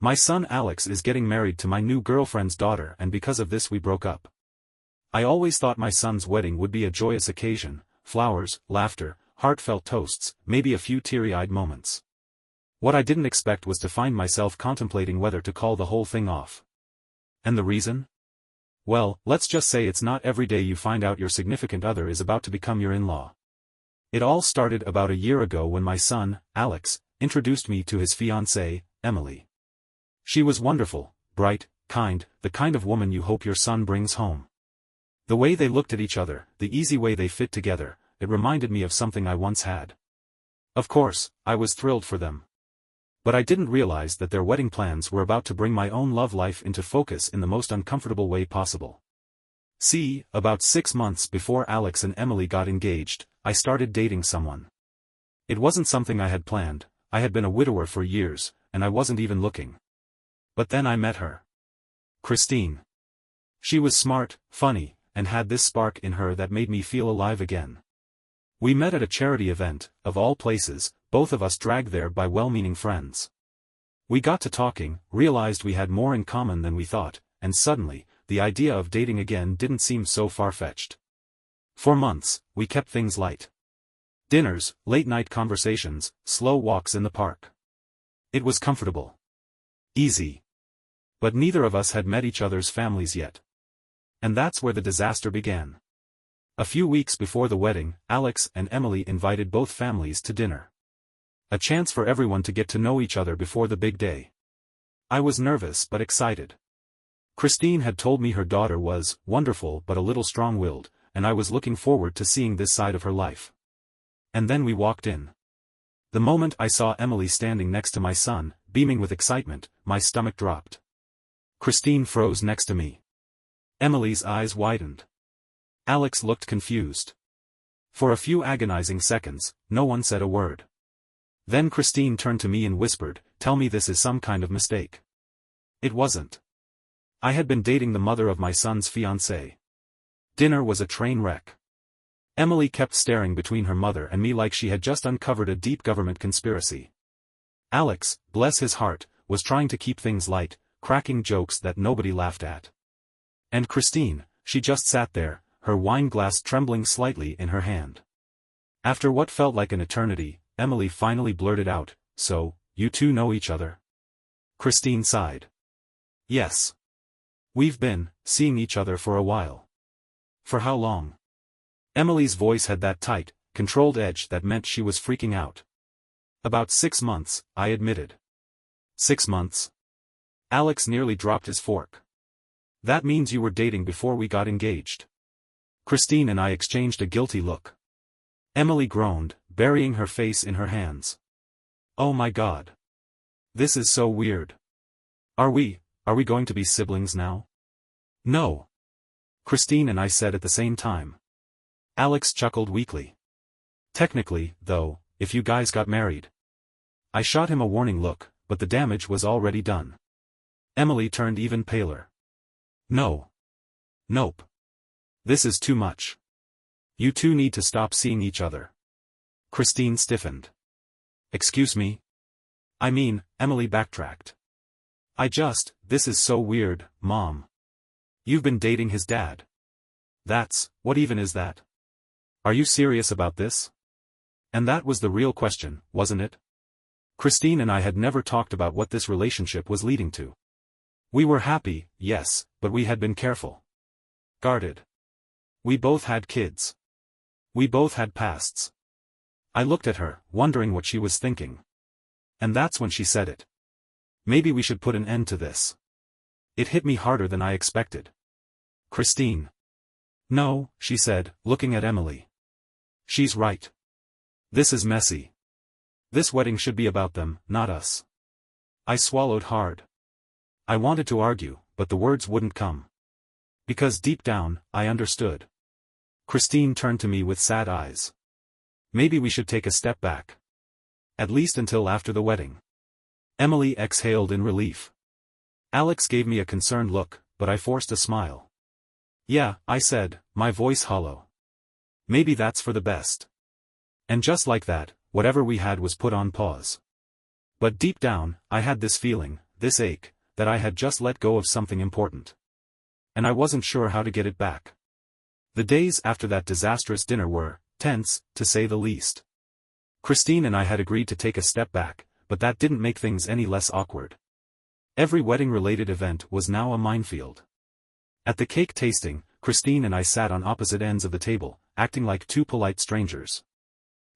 My son Alex is getting married to my new girlfriend's daughter, and because of this we broke up. I always thought my son's wedding would be a joyous occasion, flowers, laughter, heartfelt toasts, maybe a few teary-eyed moments. What I didn't expect was to find myself contemplating whether to call the whole thing off. And the reason? Well, let's just say it's not every day you find out your significant other is about to become your in-law. It all started about a year ago when my son, Alex, introduced me to his fiancée, Emily. She was wonderful, bright, kind, the kind of woman you hope your son brings home. The way they looked at each other, the easy way they fit together, it reminded me of something I once had. Of course, I was thrilled for them. But I didn't realize that their wedding plans were about to bring my own love life into focus in the most uncomfortable way possible. See, about 6 months before Alex and Emily got engaged, I started dating someone. It wasn't something I had planned, I had been a widower for years, and I wasn't even looking. But then I met her. Christine. She was smart, funny, and had this spark in her that made me feel alive again. We met at a charity event, of all places, both of us dragged there by well-meaning friends. We got to talking, realized we had more in common than we thought, and suddenly, the idea of dating again didn't seem so far-fetched. For months, we kept things light. Dinners, late-night conversations, slow walks in the park. It was comfortable. Easy. But neither of us had met each other's families yet. And that's where the disaster began. A few weeks before the wedding, Alex and Emily invited both families to dinner. A chance for everyone to get to know each other before the big day. I was nervous but excited. Christine had told me her daughter was wonderful but a little strong-willed, and I was looking forward to seeing this side of her life. And then we walked in. The moment I saw Emily standing next to my son, beaming with excitement, my stomach dropped. Christine froze next to me. Emily's eyes widened. Alex looked confused. For a few agonizing seconds, no one said a word. Then Christine turned to me and whispered, "Tell me this is some kind of mistake." It wasn't. I had been dating the mother of my son's fiancée. Dinner was a train wreck. Emily kept staring between her mother and me like she had just uncovered a deep government conspiracy. Alex, bless his heart, was trying to keep things light, cracking jokes that nobody laughed at. And Christine, she just sat there, her wine glass trembling slightly in her hand. After what felt like an eternity, Emily finally blurted out, "So, you two know each other?" Christine sighed. "Yes. We've been seeing each other for a while." "For how long?" Emily's voice had that tight, controlled edge that meant she was freaking out. "About 6 months, I admitted." 6 months? Alex nearly dropped his fork. "That means you were dating before we got engaged." Christine and I exchanged a guilty look. Emily groaned, burying her face in her hands. "Oh my God. This is so weird. Are we going to be siblings now?" "No." Christine and I said at the same time. Alex chuckled weakly. "Technically, though, if you guys got married." I shot him a warning look, but the damage was already done. Emily turned even paler. "No. Nope. This is too much. You two need to stop seeing each other." Christine stiffened. "Excuse me?" "I mean," Emily backtracked. This is so weird, Mom. You've been dating his dad." What even is that? Are you serious about this?" And that was the real question, wasn't it? Christine and I had never talked about what this relationship was leading to. We were happy, yes, but we had been careful. Guarded. We both had kids. We both had pasts. I looked at her, wondering what she was thinking. And that's when she said it. "Maybe we should put an end to this." It hit me harder than I expected. "Christine." "No," she said, looking at Emily. "She's right. This is messy. This wedding should be about them, not us." I swallowed hard. I wanted to argue, but the words wouldn't come. Because deep down, I understood. Christine turned to me with sad eyes. "Maybe we should take a step back. At least until after the wedding." Emily exhaled in relief. Alex gave me a concerned look, but I forced a smile. "Yeah," I said, my voice hollow. "Maybe that's for the best." And just like that, whatever we had was put on pause. But deep down, I had this feeling, this ache, that I had just let go of something important. And I wasn't sure how to get it back. The days after that disastrous dinner were tense, to say the least. Christine and I had agreed to take a step back, but that didn't make things any less awkward. Every wedding-related event was now a minefield. At the cake tasting, Christine and I sat on opposite ends of the table, acting like two polite strangers.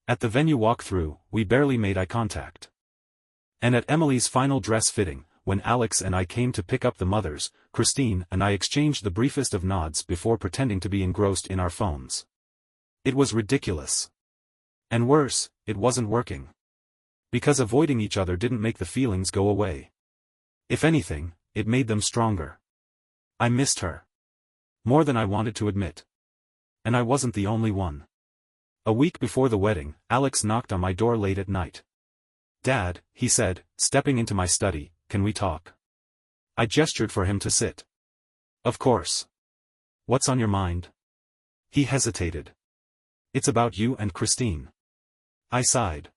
At the venue walk-through, we barely made eye contact. And at Emily's final dress fitting, when Alex and I came to pick up the mothers, Christine and I exchanged the briefest of nods before pretending to be engrossed in our phones. It was ridiculous. And worse, it wasn't working. Because avoiding each other didn't make the feelings go away. If anything, it made them stronger. I missed her. More than I wanted to admit. And I wasn't the only one. A week before the wedding, Alex knocked on my door late at night. "Dad," he said, stepping into my study, "can we talk?" I gestured for him to sit. "Of course. What's on your mind?" He hesitated. "It's about you and Christine." I sighed.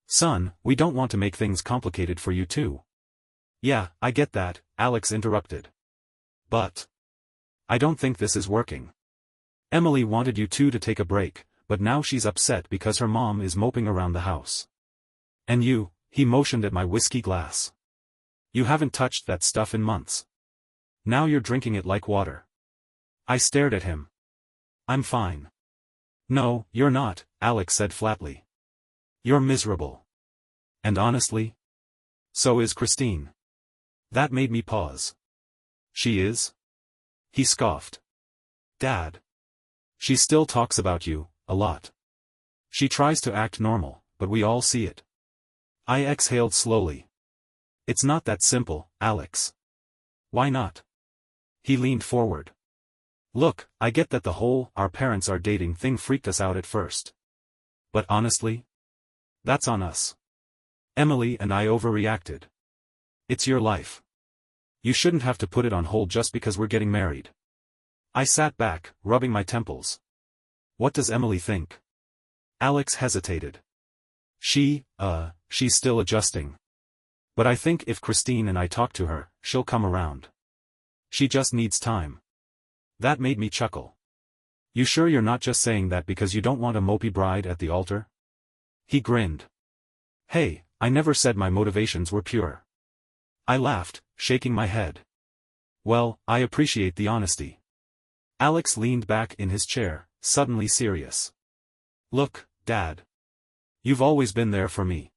"Son, we don't want to make things complicated for you too." "Yeah, I get that," Alex interrupted. "But I don't think this is working. Emily wanted you two to take a break, but now she's upset because her mom is moping around the house. And you," he motioned at my whiskey glass. "You haven't touched that stuff in months. Now you're drinking it like water." I stared at him. "I'm fine." "No, you're not," Alex said flatly. "You're miserable. And honestly, so is Christine." That made me pause. "She is?" He scoffed. "Dad. She still talks about you, a lot. She tries to act normal, but we all see it." I exhaled slowly. "It's not that simple, Alex." "Why not?" He leaned forward. "Look, I get that the whole our parents are dating thing freaked us out at first. But honestly, that's on us. Emily and I overreacted. It's your life. You shouldn't have to put it on hold just because we're getting married." I sat back, rubbing my temples. "What does Emily think?" Alex hesitated. She's still adjusting. But I think if Christine and I talk to her, she'll come around. She just needs time." That made me chuckle. "You sure you're not just saying that because you don't want a mopey bride at the altar?" He grinned. "Hey, I never said my motivations were pure." I laughed, shaking my head. "Well, I appreciate the honesty." Alex leaned back in his chair, suddenly serious. "Look, Dad. You've always been there for me.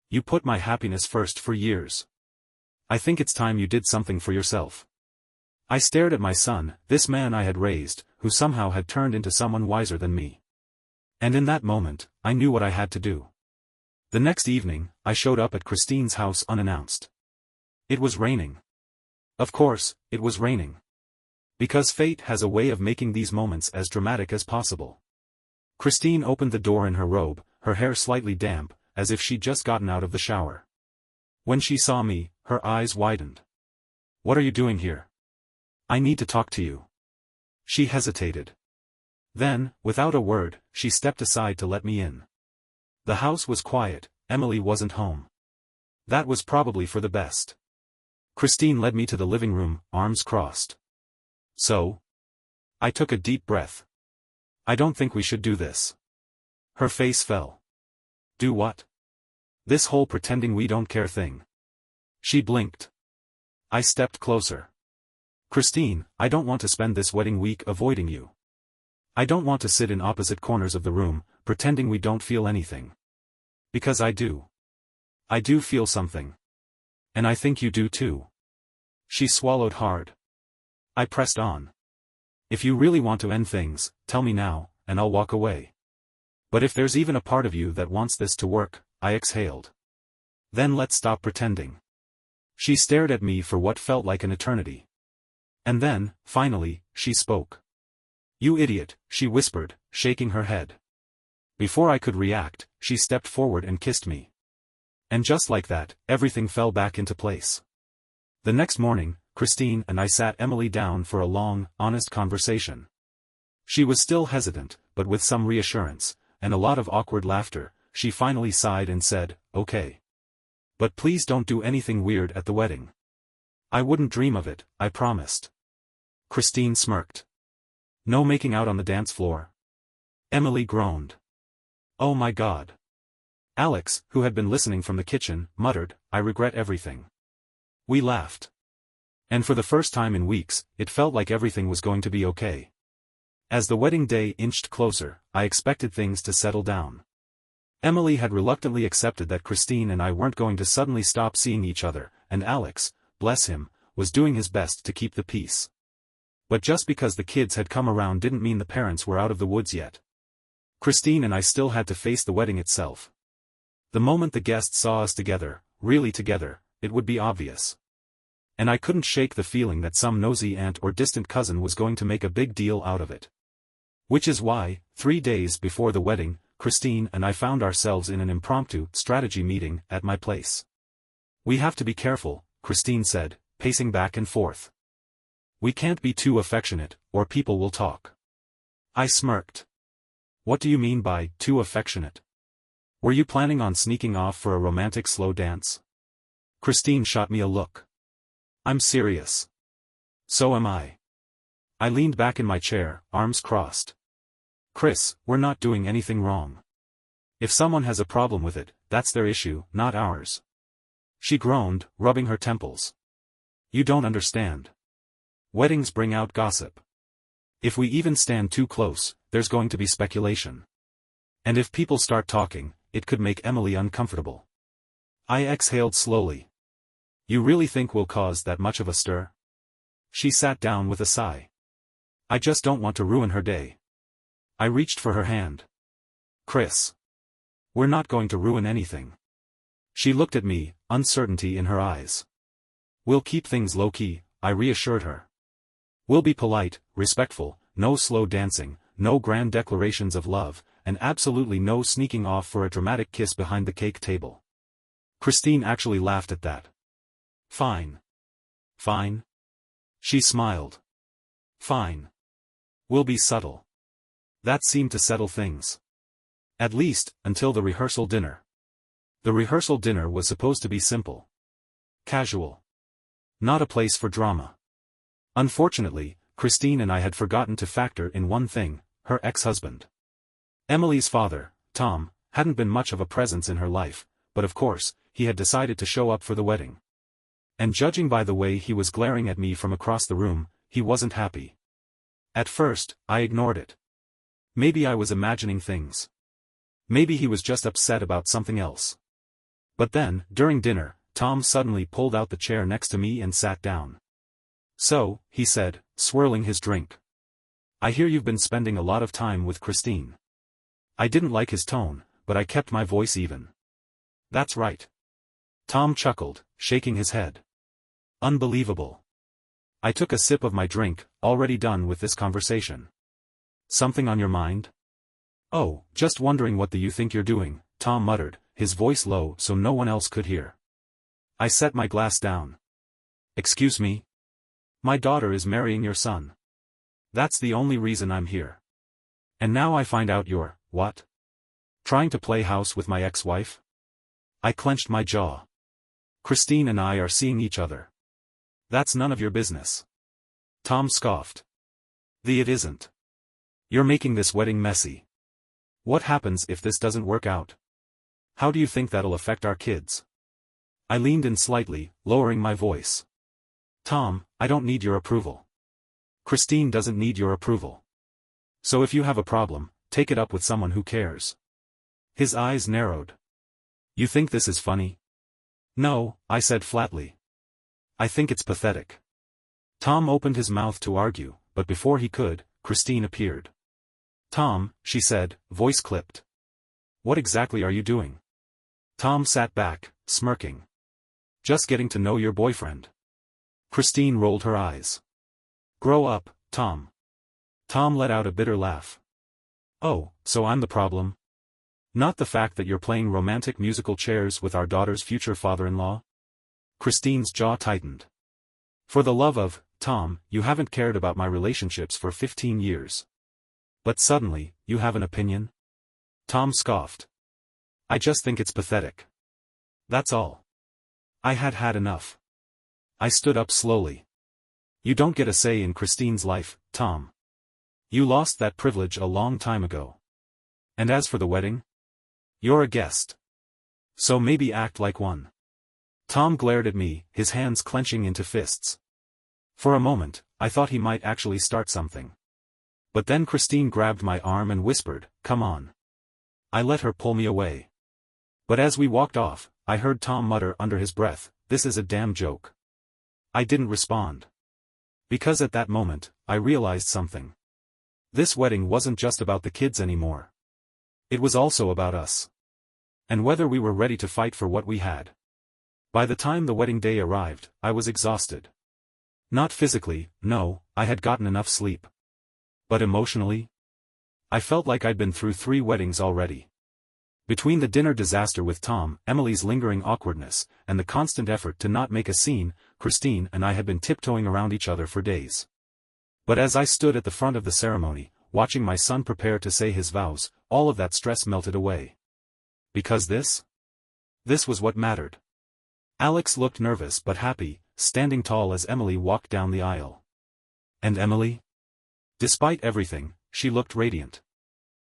You put my happiness first for years. I think it's time you did something for yourself." I stared at my son, this man I had raised, who somehow had turned into someone wiser than me. And in that moment, I knew what I had to do. The next evening, I showed up at Christine's house unannounced. It was raining. Of course, it was raining. Because fate has a way of making these moments as dramatic as possible. Christine opened the door in her robe, her hair slightly damp, as if she'd just gotten out of the shower. When she saw me, her eyes widened. "What are you doing here?" "I need to talk to you." She hesitated. Then, without a word, she stepped aside to let me in. The house was quiet, Emily wasn't home. That was probably for the best. Christine led me to the living room, arms crossed. "So?" I took a deep breath. "I don't think we should do this." Her face fell. "Do what?" "This whole pretending we don't care thing." She blinked. I stepped closer. "Christine, I don't want to spend this wedding week avoiding you. I don't want to sit in opposite corners of the room, pretending we don't feel anything. Because I do. I do feel something. And I think you do too." She swallowed hard. I pressed on. "If you really want to end things, tell me now, and I'll walk away. But if there's even a part of you that wants this to work," I exhaled. "Then let's stop pretending." She stared at me for what felt like an eternity. And then, finally, she spoke. "You idiot," she whispered, shaking her head. Before I could react, she stepped forward and kissed me. And just like that, everything fell back into place. The next morning, Christine and I sat Emily down for a long, honest conversation. She was still hesitant, but with some reassurance, and a lot of awkward laughter, she finally sighed and said, "Okay. But please don't do anything weird at the wedding. I wouldn't dream of it, I promised. Christine smirked. No making out on the dance floor? Emily groaned. Oh my God. Alex, who had been listening from the kitchen, muttered, I regret everything. We laughed. And for the first time in weeks, it felt like everything was going to be okay. As the wedding day inched closer, I expected things to settle down. Emily had reluctantly accepted that Christine and I weren't going to suddenly stop seeing each other, and Alex, bless him, was doing his best to keep the peace. But just because the kids had come around didn't mean the parents were out of the woods yet. Christine and I still had to face the wedding itself. The moment the guests saw us together, really together, it would be obvious. And I couldn't shake the feeling that some nosy aunt or distant cousin was going to make a big deal out of it. Which is why, 3 days before the wedding, Christine and I found ourselves in an impromptu strategy meeting at my place. We have to be careful, Christine said, pacing back and forth. We can't be too affectionate, or people will talk. I smirked. What do you mean by too affectionate? Were you planning on sneaking off for a romantic slow dance? Christine shot me a look. I'm serious. So am I. I leaned back in my chair, arms crossed. Chris, we're not doing anything wrong. If someone has a problem with it, that's their issue, not ours. She groaned, rubbing her temples. You don't understand. Weddings bring out gossip. If we even stand too close, there's going to be speculation. And if people start talking, it could make Emily uncomfortable. I exhaled slowly. You really think we'll cause that much of a stir? She sat down with a sigh. I just don't want to ruin her day. I reached for her hand. Chris. We're not going to ruin anything. She looked at me, uncertainty in her eyes. We'll keep things low-key, I reassured her. We'll be polite, respectful, no slow dancing, no grand declarations of love, and absolutely no sneaking off for a dramatic kiss behind the cake table. Christine actually laughed at that. Fine. Fine. She smiled. Fine. We'll be subtle. That seemed to settle things. At least, until the rehearsal dinner. The rehearsal dinner was supposed to be simple. Casual. Not a place for drama. Unfortunately, Christine and I had forgotten to factor in one thing, her ex-husband. Emily's father, Tom, hadn't been much of a presence in her life, but of course, he had decided to show up for the wedding. And judging by the way he was glaring at me from across the room, he wasn't happy. At first, I ignored it. Maybe I was imagining things. Maybe he was just upset about something else. But then, during dinner, Tom suddenly pulled out the chair next to me and sat down. So, he said, swirling his drink. I hear you've been spending a lot of time with Christine. I didn't like his tone, but I kept my voice even. That's right. Tom chuckled, shaking his head. Unbelievable. I took a sip of my drink, already done with this conversation. Something on your mind? Oh, just wondering what you think you're doing, Tom muttered, his voice low so no one else could hear. I set my glass down. Excuse me? My daughter is marrying your son. That's the only reason I'm here. And now I find out you're, what? Trying to play house with my ex-wife? I clenched my jaw. Christine and I are seeing each other. That's none of your business. Tom scoffed. It isn't. You're making this wedding messy. What happens if this doesn't work out? How do you think that'll affect our kids? I leaned in slightly, lowering my voice. Tom, I don't need your approval. Christine doesn't need your approval. So if you have a problem, take it up with someone who cares. His eyes narrowed. You think this is funny? No, I said flatly. I think it's pathetic. Tom opened his mouth to argue, but before he could, Christine appeared. Tom, she said, voice clipped. What exactly are you doing? Tom sat back, smirking. Just getting to know your boyfriend. Christine rolled her eyes. Grow up, Tom. Tom let out a bitter laugh. Oh, so I'm the problem? Not the fact that you're playing romantic musical chairs with our daughter's future father-in-law? Christine's jaw tightened. For the love of, Tom, you haven't cared about my relationships for 15 years. But suddenly, you have an opinion? Tom scoffed. I just think it's pathetic. That's all. I had had enough. I stood up slowly. You don't get a say in Christine's life, Tom. You lost that privilege a long time ago. And as for the wedding? You're a guest. So maybe act like one. Tom glared at me, his hands clenching into fists. For a moment, I thought he might actually start something. But then Christine grabbed my arm and whispered, "Come on." I let her pull me away. But as we walked off, I heard Tom mutter under his breath, "This is a damn joke." I didn't respond. Because at that moment, I realized something. This wedding wasn't just about the kids anymore. It was also about us. And whether we were ready to fight for what we had. By the time the wedding day arrived, I was exhausted. Not physically, no, I had gotten enough sleep. But emotionally? I felt like I'd been through 3 weddings already. Between the dinner disaster with Tom, Emily's lingering awkwardness, and the constant effort to not make a scene, Christine and I had been tiptoeing around each other for days. But as I stood at the front of the ceremony, watching my son prepare to say his vows, all of that stress melted away. Because this was what mattered. Alex looked nervous but happy, standing tall as Emily walked down the aisle. And Emily? Despite everything, she looked radiant.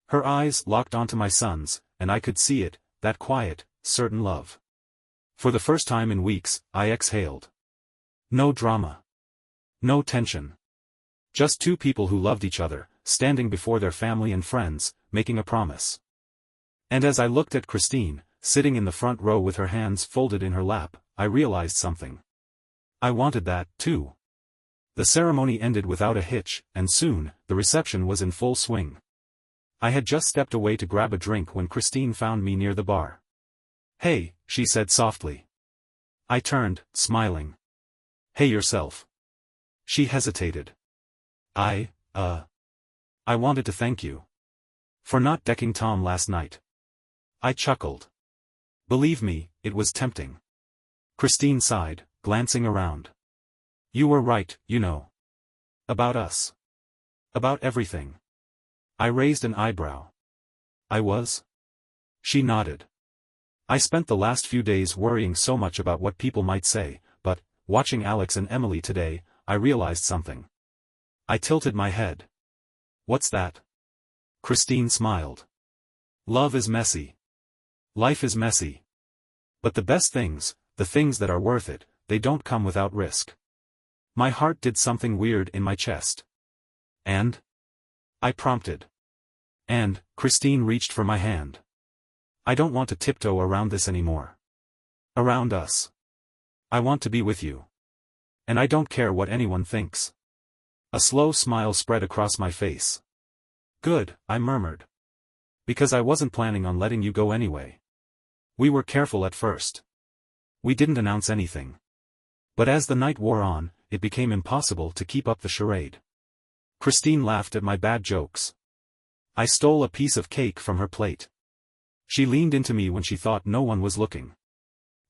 Her eyes locked onto my son's, and I could see it, that quiet, certain love. For the first time in weeks, I exhaled. No drama. No tension. Just 2 people who loved each other, standing before their family and friends, making a promise. And as I looked at Christine, sitting in the front row with her hands folded in her lap, I realized something. I wanted that, too. The ceremony ended without a hitch, and soon, the reception was in full swing. I had just stepped away to grab a drink when Christine found me near the bar. "Hey," she said softly. I turned, smiling. "Hey yourself." She hesitated. I wanted to thank you. For not decking Tom last night." I chuckled. "Believe me, it was tempting." Christine sighed, glancing around. "You were right, you know. About us. About everything." I raised an eyebrow. "I was?" She nodded. "I spent the last few days worrying so much about what people might say, but, watching Alex and Emily today, I realized something." I tilted my head. "What's that?" Christine smiled. "Love is messy. Life is messy. But the best things, the things that are worth it, they don't come without risk." My heart did something weird in my chest. "And?" I prompted. "And," Christine reached for my hand. "I don't want to tiptoe around this anymore. Around us. I want to be with you. And I don't care what anyone thinks." A slow smile spread across my face. "Good," I murmured. "Because I wasn't planning on letting you go anyway. We were careful at first. We didn't announce anything. But as the night wore on, it became impossible to keep up the charade." Christine laughed at my bad jokes. I stole a piece of cake from her plate. She leaned into me when she thought no one was looking.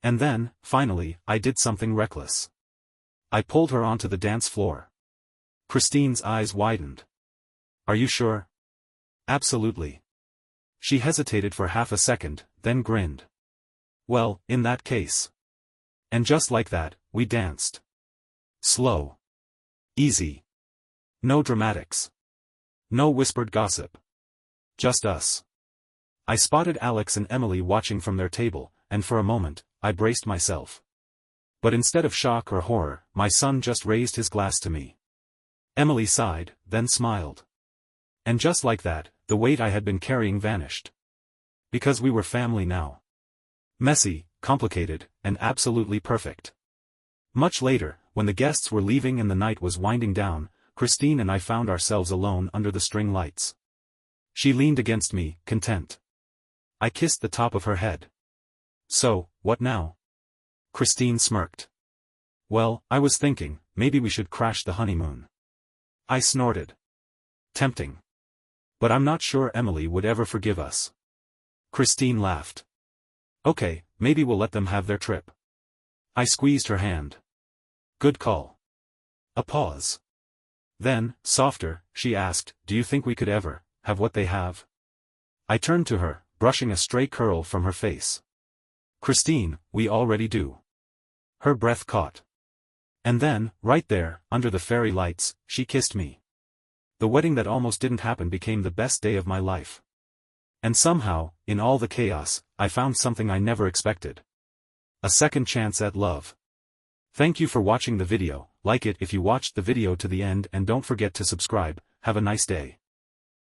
And then, finally, I did something reckless. I pulled her onto the dance floor. Christine's eyes widened. "Are you sure?" "Absolutely." She hesitated for half a second, then grinned. "Well, in that case." And just like that, we danced. Slow. Easy. No dramatics. No whispered gossip. Just us. I spotted Alex and Emily watching from their table, and for a moment, I braced myself. But instead of shock or horror, my son just raised his glass to me. Emily sighed, then smiled. And just like that, the weight I had been carrying vanished. Because we were family now. Messy, complicated, and absolutely perfect. Much later, when the guests were leaving and the night was winding down, Christine and I found ourselves alone under the string lights. She leaned against me, content. I kissed the top of her head. "So, what now?" Christine smirked. "Well, I was thinking, maybe we should crash the honeymoon." I snorted. "Tempting. But I'm not sure Emily would ever forgive us." Christine laughed. "Okay, maybe we'll let them have their trip." I squeezed her hand. "Good call." A pause. Then, softer, she asked, "Do you think we could ever have what they have?" I turned to her, brushing a stray curl from her face. "Christine, we already do." Her breath caught. And then, right there, under the fairy lights, she kissed me. The wedding that almost didn't happen became the best day of my life. And somehow, in all the chaos, I found something I never expected. A second chance at love. Thank you for watching the video. Like it if you watched the video to the end and don't forget to subscribe. Have a nice day.